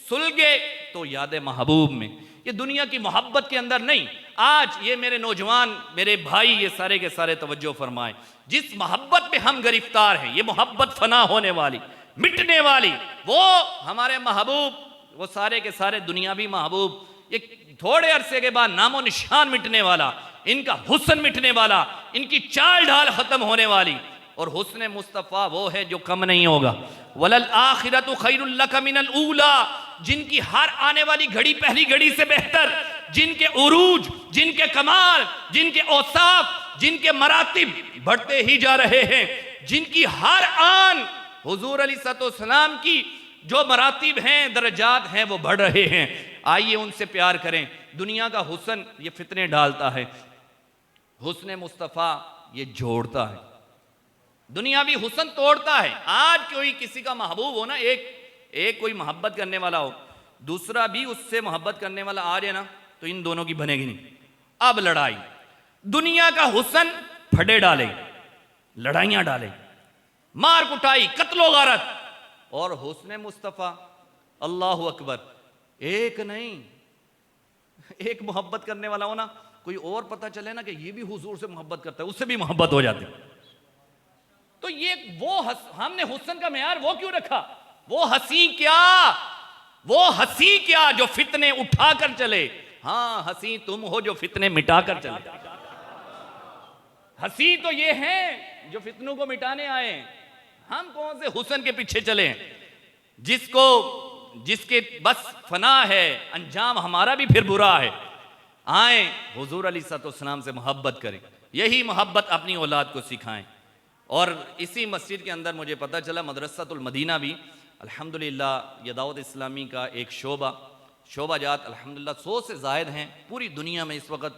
सुलगे तो याद महबूब में, ये दुनिया की मोहब्बत के अंदर नहीं। आज ये मेरे नौजवान, मेरे भाई, ये सारे के सारे तवज्जो फरमाएं, जिस मोहब्बत में हम गिरफ्तार हैं, ये मोहब्बत फना होने वाली, मिटने वाली, वो हमारे महबूब, वो सारे के सारे दुनियावी महबूब, ये थोड़े अरसे के बाद नामो निशान मिटने वाला, इनका हुस्न मिटने वाला, इनकी चाल ढाल खत्म होने वाली। और हुस्न मुस्तफ़ा वो है जो कम नहीं होगा। वलल आखिरतु खैरुल लका मिनल ऊला, जिनकी हर आने वाली घड़ी पहली घड़ी से बेहतर, जिनके उरूज, जिनके कमाल, जिनके औसाफ, जिनके मरातिब बढ़ते ही जा रहे हैं, जिनकी हर आन हुजूर अलैहिस्सलाम की जो मरातिब हैं, दर्जात हैं, वो बढ़ रहे हैं। आइए उनसे प्यार करें। दुनिया का हुस्न ये फितने डालता है, हुस्न मुस्तफ़ा ये जोड़ता है, दुनियावी हुस्न तोड़ता है। आज कोई किसी का महबूब हो ना, एक कोई मोहब्बत करने वाला हो, दूसरा भी उससे मोहब्बत करने वाला आ जाए ना, तो इन दोनों की बनेगी नहीं। अब लड़ाई, दुनिया का हुस्न फटे डाले, लड़ाइयां डाले, मार कुटाई, कत्लो गारत, और हुस्न मुस्तफ़ा अल्लाह अकबर, एक नहीं, एक मोहब्बत करने वाला हो ना, कोई और पता चले ना कि ये भी हुजूर से मोहब्बत करता है, उससे भी मोहब्बत हो जाती। तो ये वो हमने हुस्न का मेयार वो क्यों रखा? वो हंसी क्या, वो हंसी क्या जो फितने उठा कर चले। हाँ, हंसी तुम हो जो फितने मिटा कर चले। हंसी तो ये हैं जो फितनों को मिटाने आए। हम कौन से हुस्न के पीछे चले हैं जिसके बस फना है, अंजाम हमारा भी फिर बुरा है। आए हुजूर अलैहिस्सलाम से मोहब्बत करें, यही मोहब्बत अपनी औलाद को सिखाएं। और इसी मस्जिद के अंदर मुझे पता चला मदरसातुल मदीना भी अल्हम्दुलिल्लाह, ये दावत इस्लामी का एक शोबा जात अल्हम्दुलिल्लाह 100 से ज़ायद हैं पूरी दुनिया में। इस वक्त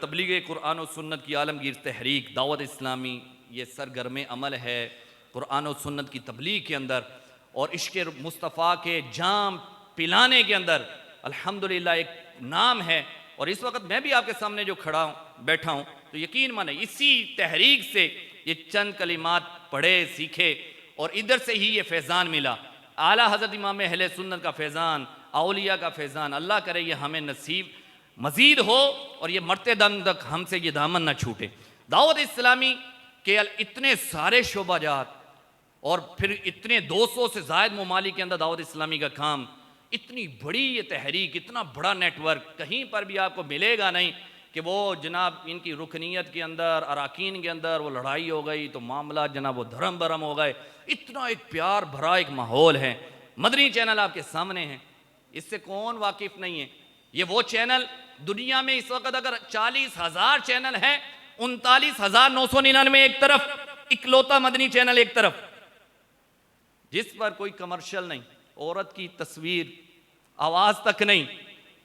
तबलीग कुरान और सुन्नत की आलमगीर तहरीक दावत इस्लामी ये सरगर्म अमल है कुरान और सुन्नत की तबलीग के अंदर, और इश्क़ मुस्तफ़ा के जाम पिलाने के अंदर अल्हम्दुलिल्लाह एक नाम है। और इस वक्त मैं भी आपके सामने जो खड़ा हूँ, बैठा हूँ, तो यकीन माने इसी तहरीक से ये चंद कलिमात पढ़े, सीखे, और इधर से ही ये फैज़ान मिला। आला हज़रत इमाम अहले सुन्नत का फैज़ान, औलिया का फैज़ान, अल्लाह करे ये हमें नसीब मज़ीद हो, और ये मरते दम तक हमसे ये दामन ना छूटे। दावत इस्लामी के इतने सारे शोबाजात, और फिर इतने 200 से ज़ायद ममालिक के अंदर दावत इस्लामी का काम, इतनी बड़ी ये तहरीक, इतना बड़ा नेटवर्क, कहीं पर भी आपको मिलेगा नहीं कि वो जनाब इनकी रुकनीयत के अंदर, अराकीन के अंदर वो लड़ाई हो गई तो मामला जनाब वो धर्म भरम हो गए। इतना एक प्यार भरा एक माहौल है। मदनी चैनल आपके सामने है, इससे कौन वाकिफ़ नहीं है? ये वो चैनल दुनिया में इस वक्त अगर 40,000 चैनल हैं, 39,999 एक तरफ, इकलौता मदनी चैनल एक तरफ, जिस पर कोई कमर्शियल नहीं, औरत की तस्वीर, आवाज तक नहीं,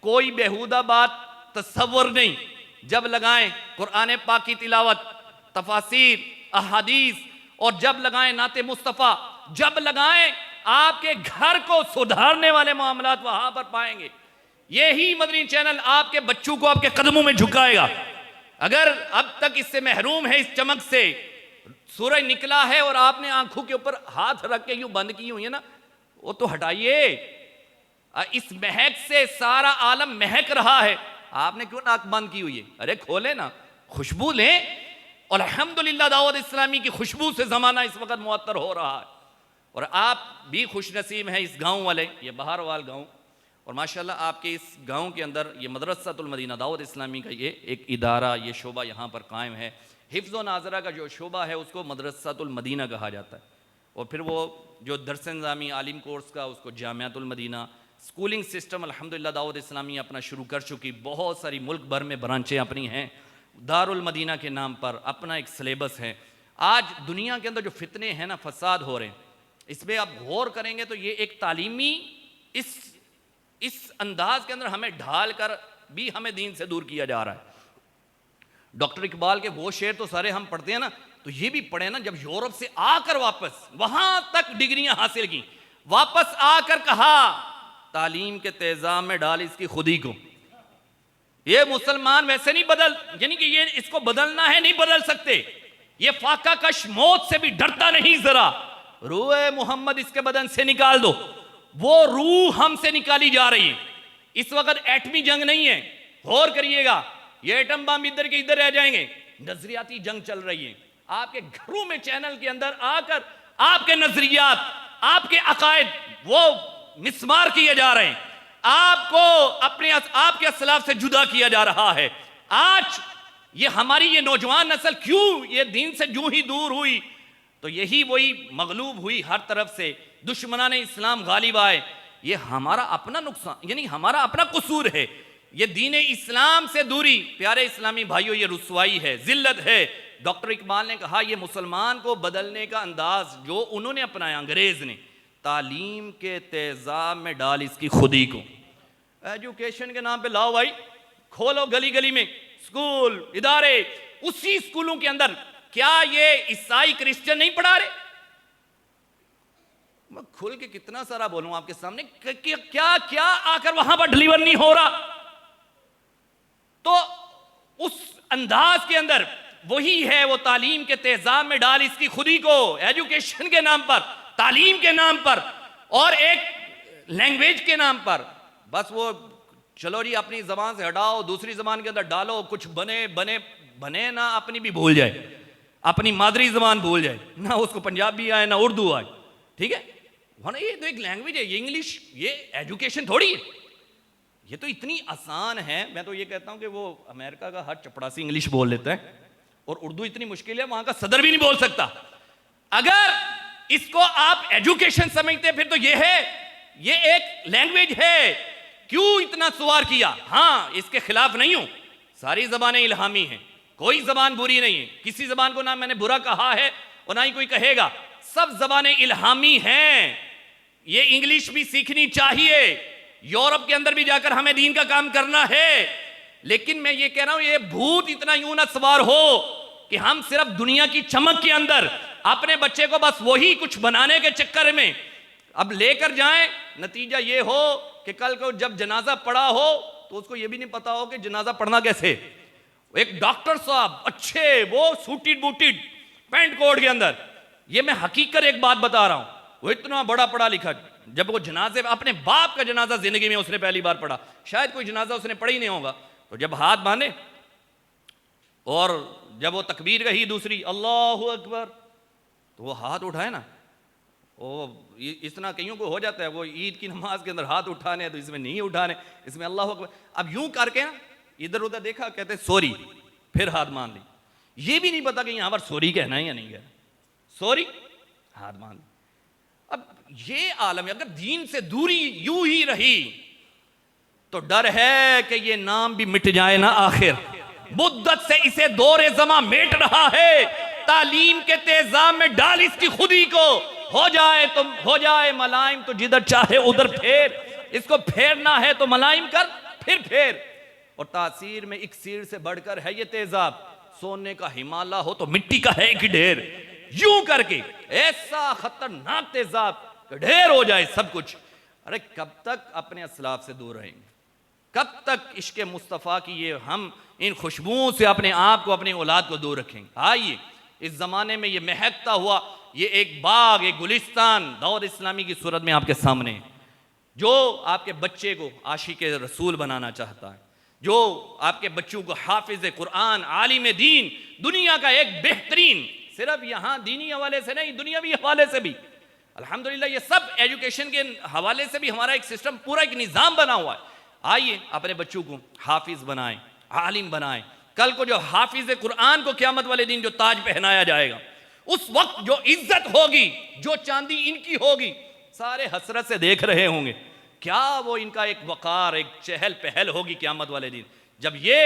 कोई बेहुदा बात, तसव्वुर नहीं। जब लगाएं कुरान पाक की तिलावत, तफासीर, अहादीस, और जब लगाएं नाते मुस्तफ़ा, जब लगाएं आपके घर को सुधारने वाले मामलात वहां पर पाएंगे। यही मदनी चैनल आपके बच्चों को आपके कदमों में झुकाएगा। अगर अब तक इससे महरूम है, इस चमक से, सूरज निकला है और आपने आंखों के ऊपर हाथ रख के यूं बंद की हुई है ना, वो तो हटाइए। इस महक से सारा आलम महक रहा है, आपने क्यों नाक बंद की हुई है? अरे खोले ना, खुशबू लें। और अल्हम्दुलिल्लाह दावत इस्लामी की खुशबू से ज़माना इस वक्त मुअत्तर हो रहा है। और आप भी खुश नसीब हैं, इस गांव वाले, ये बहारवाल गांव, और माशाल्लाह आपके इस गांव के अंदर ये मदरसातुल मदीना दावत इस्लामी का ये एक इदारा, ये शोबा यहाँ पर कायम है। हिफ्ज़ व नाज़रा का जो शोबा है उसको मदरसातुल मदीना कहा जाता है, और फिर वो जो दरस निज़ामी आलिम कोर्स का उसको जामियातुल मदीना। स्कूलिंग सिस्टम अल्हम्दुलिल्लाह दावत इस्लामी अपना शुरू कर चुकी, बहुत सारी मुल्क भर में ब्रांचें अपनी हैं। दारुल मदीना के नाम पर अपना एक सिलेबस है। आज दुनिया के अंदर जो फितने हैं ना, फसाद हो रहे हैं, इसमें आप गौर करेंगे तो ये एक तालीमी इस अंदाज के अंदर हमें ढाल कर भी हमें दीन से दूर किया जा रहा है। डॉक्टर इकबाल के वो शेर तो सारे हम पढ़ते हैं ना, तो ये भी पढ़े ना, जब यूरोप से आकर वापस वहां तक डिग्रियां हासिल की, वापस आकर कहा तालीम के तेजाब में डाल इसकी खुदी को। ये मुसलमान वैसे नहीं बदल, यानी कि ये इसको बदलना है, नहीं बदल सकते। ये फाका कश मौत से भी डरता नहीं जरा, रूह मोहम्मद इसके बदन से निकाल दो। वो रूह हमसे निकाली जा रही है। इस वक्त एटमी जंग नहीं है, गौर करिएगा, ये एटम बम इधर के इधर रह जाएंगे। नजरियाती जंग चल रही है। आपके घरों में चैनल के अंदर आकर आपके नजरियात, आपके अकायद वो मिसमार किए जा रहे हैं। आपको अपने आपके असलाफ से जुदा किया जा रहा है। आज ये हमारी ये नौजवान नस्ल क्यों ये दीन से यूं ही दूर हुई, तो यही वही मगलूब हुई हर तरफ से, दुश्मनान इस्लाम गालिब आए। ये हमारा अपना नुकसान, यानी हमारा अपना कसूर है। ये दीन इस्लाम से दूरी, प्यारे इस्लामी भाइयों, ये रुसवाई है, जिल्लत है। डॉक्टर इकबाल ने कहा ये मुसलमान को बदलने का अंदाज जो उन्होंने अपनाया, अंग्रेज ने, तालीम के तेजाब में डाल इसकी खुदी को। एजुकेशन के नाम पे लाओ भाई, खोलो गली गली में स्कूल, इदारे। उसी स्कूलों के अंदर क्या ये ईसाई क्रिश्चियन नहीं पढ़ा रहे? मैं खुल के कितना सारा बोलूं आपके सामने, क्या क्या आकर वहां पर डिलीवर नहीं हो रहा। तो उस अंदाज के अंदर वही है, वो तालीम के तेजाब में डाल इसकी खुदी को। एजुकेशन के नाम पर, तालीम के नाम पर, और एक लैंग्वेज के नाम पर, बस वो चलो जी अपनी जबान से हटाओ, दूसरी जबान के अंदर डालो, कुछ बने बने बने ना, अपनी भी भूल जाए, अपनी मादरी जबान भूल जाए ना, उसको पंजाबी आए ना उर्दू आए। ठीक है, वरना ये तो एक लैंग्वेज है, ये इंग्लिश, ये एजुकेशन थोड़ी है। ये तो इतनी आसान है। मैं तो ये कहता हूं कि वो अमेरिका का हर चपड़ासी इंग्लिश बोल लेता है, और उर्दू इतनी मुश्किल है वहां का सदर भी नहीं बोल सकता। अगर इसको आप एजुकेशन समझते फिर तो ये है, ये एक लैंग्वेज है। क्यों इतना सवार किया? हां, इसके खिलाफ नहीं हूं, सारी जबानें इल्हामी हैं, कोई जबान बुरी नहीं है, किसी जबान को ना मैंने बुरा कहा है और ना ही कोई कहेगा। सब जबानें इल्हामी हैं। ये इंग्लिश भी सीखनी चाहिए, यूरोप के अंदर भी जाकर हमें दीन का काम करना है। लेकिन मैं ये कह रहा हूं, ये भूत इतना यूं ना सवार हो कि हम सिर्फ दुनिया की चमक के अंदर अपने बच्चे को बस वही कुछ बनाने के चक्कर में अब लेकर जाएं। नतीजा ये हो कि कल को जब जनाजा पढ़ा हो तो उसको ये भी नहीं पता हो कि जनाजा पढ़ना कैसे। एक डॉक्टर साहब अच्छे, वो सूटेड बूटेड पैंट कोट के अंदर, ये मैं हकीकत एक बात बता रहा हूं, वो इतना बड़ा पढ़ा लिखा, जब वो जनाजे, अपने बाप का जनाजा जिंदगी में उसने पहली बार पढ़ा, शायद कोई जनाजा उसने पढ़ा ही नहीं होगा, तो जब हाथ बांधे और जब वो तकबीर कही दूसरी, अल्लाहु अकबर, तो वो हाथ उठाए ना, वो इतना कईयों को हो जाता है, वो ईद की नमाज के अंदर हाथ उठाने, तो इसमें नहीं उठाने, इसमें अल्लाहु अकबर। अब यूं करके ना इधर उधर देखा, कहते सॉरी, फिर हाथ मान ली। ये भी नहीं पता कि यहां पर सॉरी कहना है या नहीं कहना, सॉरी, हाथ मान ली। अब ये आलम, अगर दीन से दूरी यूं ही रही तो डर है कि ये नाम भी मिट जाए ना आखिर। मुद्दत से इसे दौरे जमा मेट रहा है, तालीम के तेजाब में डाल इसकी खुदी को, हो जाए मलाइम तो जिधर चाहे उधर फेर, इसको फेरना है तो मलाइम कर फिर फेर। और तासीर में इक्सीर से बढ़कर है ये तेजाब, सोने का हिमालय हो तो मिट्टी का है कि ढेर। यूं करके ऐसा खतरनाक तेजाब कि ढेर हो जाए सब कुछ। अरे कब तक अपने असलाफ से दूर रहेंगे, कब तक इश्क मुस्तफ़ा की ये हम इन खुशबुओं से अपने आप को, अपनी औलाद को दूर रखेंगे। आइए इस ज़माने में ये महकता हुआ ये एक बाग, एक गुलिस्तान दौर इस्लामी की सूरत में आपके सामने है, जो आपके बच्चे को आशिक रसूल बनाना चाहता है, जो आपके बच्चों को हाफिज कुरान, आलिम दीन, दुनिया का एक बेहतरीन, सिर्फ यहाँ दीनी हवाले से नहीं दुनियावी हवाले से भी अल्हम्दुलिल्लाह, ये सब एजुकेशन के हवाले से भी हमारा एक सिस्टम, पूरा एक निज़ाम बना हुआ है। आइए अपने बच्चों को हाफिज बनाएं, आलिम बनाएं। कल को जो हाफिज कुरान को क़यामत वाले दिन जो ताज पहनाया जाएगा, उस वक्त जो इज्जत होगी, जो चांदी इनकी होगी, सारे हसरत से देख रहे होंगे। क्या वो इनका एक वक़ार, एक चहल पहल होगी क़यामत वाले दिन, जब ये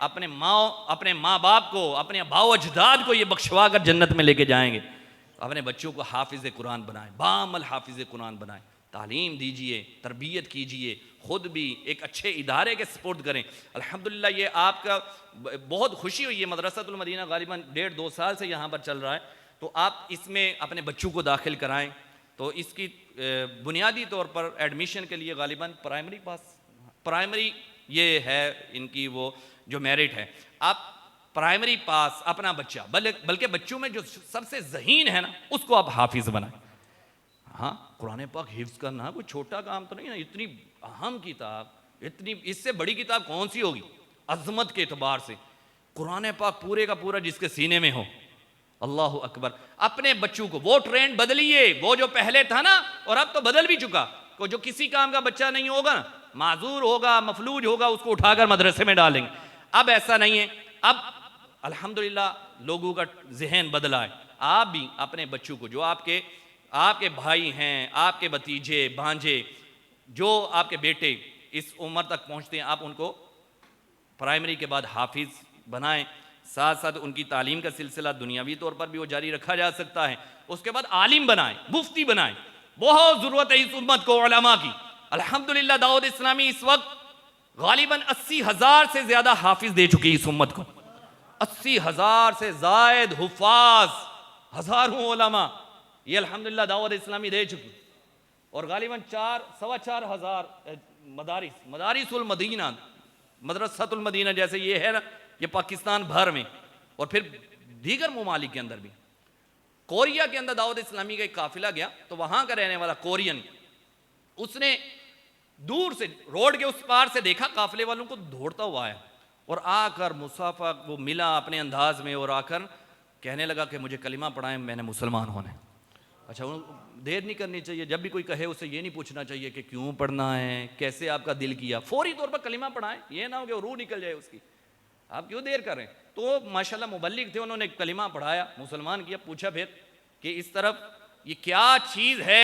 अपने माँ बाप को, अपने बाओ अजदाद को ये बख्शवा कर जन्नत में लेके जाएंगे। अपने बच्चों को हाफिज कुरान बनाएं, बामल हाफिज कुरान बनाएं, तालीम दीजिए, तरबियत कीजिए, ख़ुद भी एक अच्छे इदारे के सपोर्ट करें। अल्हम्दुलिल्लाह ये आपका बहुत खुशी हुई है, मदरसातुल मदीना गालिबन 1.5-2 साल से यहाँ पर चल रहा है, तो आप इसमें अपने बच्चों को दाखिल कराएं। तो इसकी बुनियादी तौर पर एडमिशन के लिए गालिबन प्राइमरी ये है इनकी वो जो मेरिट है, आप प्राइमरी पास अपना बच्चा, बल्कि बच्चों में जो सबसे ज़हीन है ना, उसको आप हाफिज़ बनाएं। हाँ, कुरान पाक हिफ्ज़ करना कोई छोटा काम तो नहीं है, इतनी अहम किताब, इतनी इससे बड़ी किताब कौन सी होगी अज़मत के एतबार से। कुरान पाक पूरे का पूरा जिसके सीने में हो, अल्लाह अकबर। अपने बच्चों को वो ट्रेंड बदलिए, वो जो पहले था ना, और अब तो बदल भी चुका, को जो किसी काम का बच्चा नहीं होगा ना, माजूर होगा, मफलूज होगा, उसको उठाकर मदरसे में डालेंगे। अब ऐसा नहीं है, अब अल्हम्दुलिल्लाह लोगों का जहन बदला है। आप भी अपने बच्चों को, जो आपके भाई हैं, आपके भतीजे भांजे, जो आपके बेटे इस उम्र तक पहुंचते हैं, आप उनको प्राइमरी के बाद हाफिज़ बनाएं। साथ साथ उनकी तालीम का सिलसिला दुनियावी तौर पर भी वो जारी रखा जा सकता है। उसके बाद आलिम बनाएं, मुफ्ती बनाएं। बहुत ज़रूरत है इस उम्मत को उलमा की। अल्हम्दुलिल्लाह दाऊद इस्लामी इस वक्त गालिबन 80,000 से ज़्यादा हाफिज़ दे चुकी है इस उम्मत को। 80,000 से ज़ायद हुफ़ाज़, हज़ारों उलमा ये अल्हम्दुलिल्लाह दावत इस्लामी दे चुकी। और गालिबन 4-4.25 हज़ार मदारिसुल मदीना, मदरसातुल मदीना जैसे ये है ना, ये पाकिस्तान भर में और फिर दीगर ममालिक के अंदर भी। कोरिया के अंदर दावत इस्लामी का एक काफिला गया, तो वहाँ का रहने वाला कोरियन, उसने दूर से रोड के उस पार से देखा काफिले वालों को दौड़ता हुआ आया, और आकर मुसाफा वो मिला अपने अंदाज में, और आकर कहने लगा कि मुझे कलिमा पढ़ाएं, मैंने मुसलमान होने। अच्छा, देर नहीं करनी चाहिए, जब भी कोई कहे उसे ये नहीं पूछना चाहिए कि क्यों पढ़ना है, कैसे आपका दिल किया, फौरी तौर पर कलिमा पढ़ाएं। ये ना हो कि रूह निकल जाए उसकी, आप क्यों देर करें। तो माशाल्लाह मुबल्लिग थे, उन्होंने कलिमा पढ़ाया, मुसलमान किया। पूछा फिर कि इस तरफ ये क्या चीज़ है